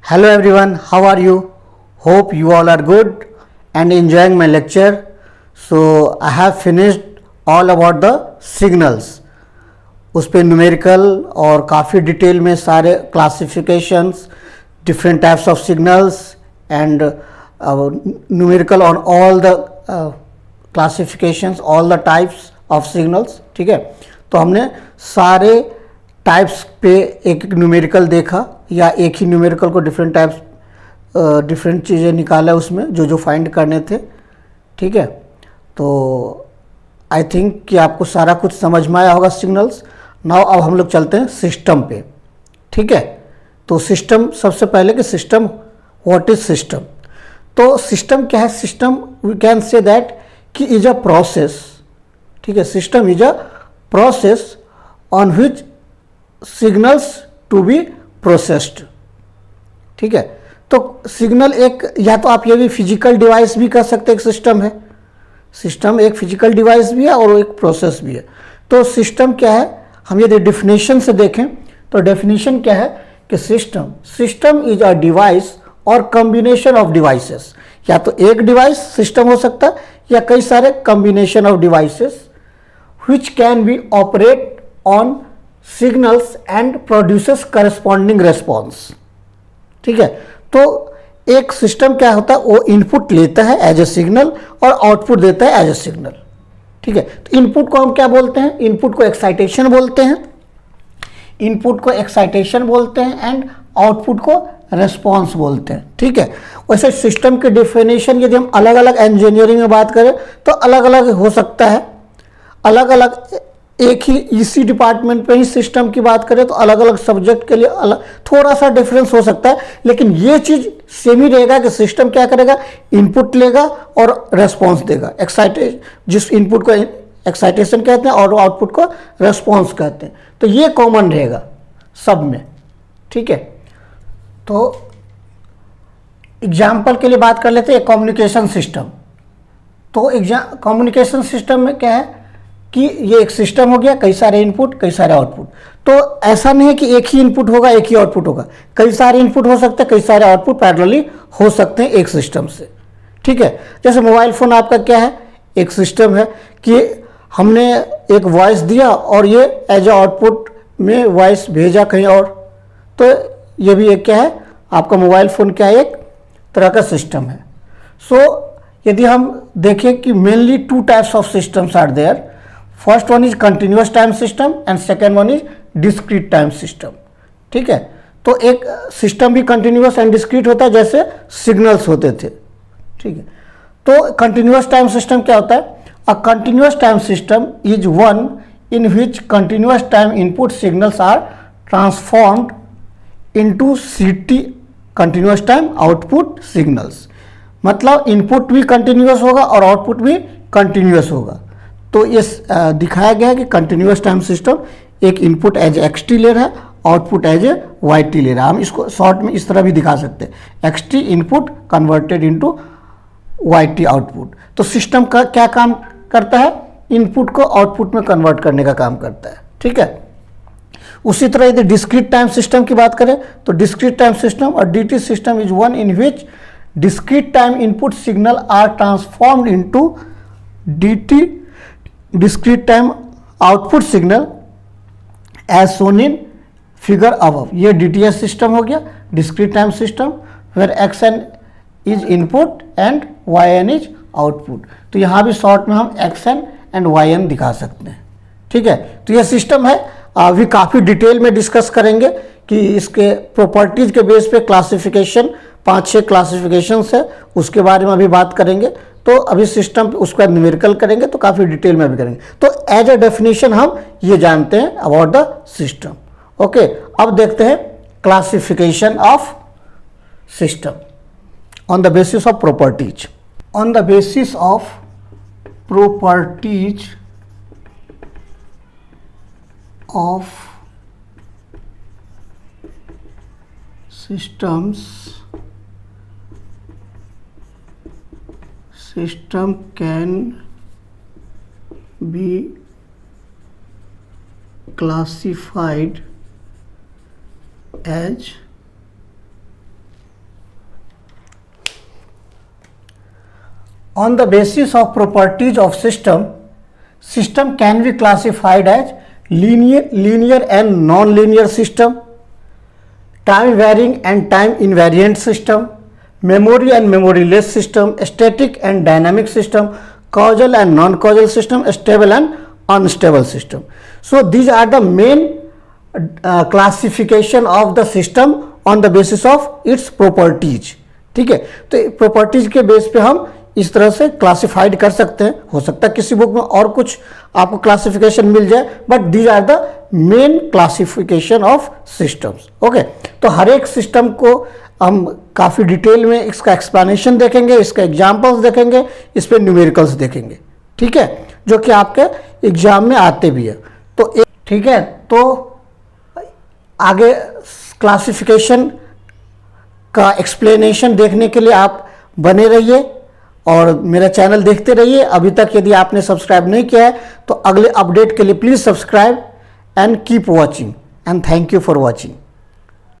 Hello everyone, how are you? Hope you all are good and enjoying my lecture. So I have finished all about the signals. उस पर numerical और काफ़ी detail में सारे classifications, different types of signals and numerical on all the classifications, all the types of signals. ठीक है, तो हमने सारे टाइप्स पे एक एक न्यूमेरिकल देखा या एक ही न्यूमेरिकल को डिफरेंट टाइप्स डिफरेंट चीज़ें निकाला उसमें जो जो फाइंड करने थे. ठीक है, तो आई थिंक कि आपको सारा कुछ समझ में आया होगा सिग्नल्स. नाउ अब हम लोग चलते हैं सिस्टम पे. ठीक है, तो सिस्टम सबसे पहले कि सिस्टम, व्हाट इज सिस्टम. तो सिस्टम क्या है? System we can say that कि इज अ प्रोसेस. ठीक है, system is a process on which signals to be processed. ठीक है, तो सिग्नल एक, या तो आप ये भी फिजिकल डिवाइस भी कह सकते हैं, एक सिस्टम है. सिस्टम एक फिजिकल डिवाइस भी है और एक प्रोसेस भी है. तो सिस्टम क्या है, हम यदि डेफिनेशन से देखें तो डेफिनेशन क्या है कि सिस्टम इज अ डिवाइस और कॉम्बिनेशन ऑफ डिवाइसेस. या तो एक डिवाइस सिस्टम हो सकता है या कई सारे combination of devices which can be operate on signals and produces corresponding response. ठीक है, तो एक सिस्टम क्या होता है, वो इनपुट लेता है एज ए सिग्नल और आउटपुट देता है एज ए सिग्नल. ठीक है, तो इनपुट को हम क्या बोलते हैं? इनपुट को एक्साइटेशन बोलते हैं. इनपुट को एक्साइटेशन बोलते हैं एंड आउटपुट को रेस्पॉन्स बोलते हैं. ठीक है, वैसे सिस्टम के डिफिनेशन यदि हम अलग अलग इंजीनियरिंग में बात करें तो अलग अलग हो सकता है. अलग अलग एक ही इसी डिपार्टमेंट पे ही सिस्टम की बात करें तो अलग अलग सब्जेक्ट के लिए अलग थोड़ा सा डिफरेंस हो सकता है, लेकिन ये चीज़ सेम ही रहेगा कि सिस्टम क्या करेगा, इनपुट लेगा और रेस्पॉन्स देगा. एक्साइटेशन, जिस इनपुट को एक्साइटेशन कहते हैं और आउटपुट को रेस्पॉन्स कहते हैं, तो ये कॉमन रहेगा सब में. ठीक है, तो एग्जाम्पल के लिए बात कर लेते हैं कम्युनिकेशन सिस्टम. तो कम्युनिकेशन सिस्टम में क्या है कि ये एक सिस्टम हो गया, कई सारे इनपुट कई सारे आउटपुट. तो ऐसा नहीं है कि एक ही इनपुट होगा एक ही आउटपुट होगा, कई सारे इनपुट हो सकते हैं, कई सारे आउटपुट पैरेलली हो सकते हैं एक सिस्टम से. ठीक है, जैसे मोबाइल फ़ोन आपका क्या है, एक सिस्टम है कि हमने एक वॉइस दिया और ये एज ए आउटपुट में वॉइस भेजा कहीं और, तो ये भी एक क्या है, आपका मोबाइल फ़ोन क्या है, एक तरह का सिस्टम है. सो यदि हम देखें कि mainly two types of systems are there. First one is continuous time system and second one is discrete time system. ठीक है, तो एक सिस्टम भी कंटिन्यूस एंड डिस्क्रीट होता है जैसे सिग्नल्स होते थे. ठीक है, तो कंटिन्यूस टाइम सिस्टम क्या होता है? A continuous time system is one in which continuous time input signals are transformed into CT continuous time output signals. मतलब इनपुट भी कंटिन्यूस होगा और आउटपुट भी कंटिन्यूस होगा. तो ये दिखाया गया है कि कंटिन्यूस टाइम सिस्टम एक इनपुट एज एक्स टी ले रहा है, output as a y t ले रहा है. हम इसको शॉर्ट में इस तरह भी दिखा सकते हैं, x t input converted into y t output. तो सिस्टम का क्या काम करता है? इनपुट को आउटपुट में कन्वर्ट करने का काम करता है. ठीक है, उसी तरह यदि डिस्क्रीट टाइम सिस्टम की बात करें तो डिस्क्रीट टाइम सिस्टम और D system is one in which discrete time input signal are transformed into dt discrete time output signal as shown in figure above. ये DTS सिस्टम हो गया, discrete time system where xn is input and yn is output. तो यहाँ भी short में हम xn and yn दिखा सकते हैं. ठीक है, तो ये सिस्टम है. अभी काफ़ी डिटेल में डिस्कस करेंगे कि इसके प्रॉपर्टीज के बेस पे क्लासिफिकेशन 5-6 क्लासिफिकेशंस है, उसके बारे में अभी बात करेंगे. तो अभी सिस्टम उसके बाद न्यूमेरिकल करेंगे तो काफ़ी डिटेल में भी करेंगे. तो एज अ डेफिनेशन हम ये जानते हैं अबाउट द सिस्टम. ओके, अब देखते हैं classification of system on the basis of properties. On the basis of properties of systems, system can be classified as On the basis of properties of system can be classified as linear and non-linear system, time varying and time invariant system, memory and memoryless system, static and dynamic system, causal and non-causal system, stable and unstable system. So these are the main classification of the system on the basis of its properties. ठीक है, तो properties के base पे हम इस तरह से classified कर सकते हैं. हो सकता है किसी बुक में और कुछ आपको क्लासिफिकेशन मिल जाए, but these are the main classification of systems. Okay, तो हर एक सिस्टम को हम काफ़ी डिटेल में इसका एक्सप्लेनेशन देखेंगे, इसका एग्जाम्पल्स देखेंगे, इस पर न्यूमेरिकल्स देखेंगे. ठीक है, जो कि आपके एग्जाम में आते भी है. तो ठीक है, तो आगे क्लासिफिकेशन का एक्सप्लेनेशन देखने के लिए आप बने रहिए और मेरा चैनल देखते रहिए. अभी तक यदि आपने सब्सक्राइब नहीं किया है तो अगले अपडेट के लिए please subscribe and keep watching, and thank you for watching.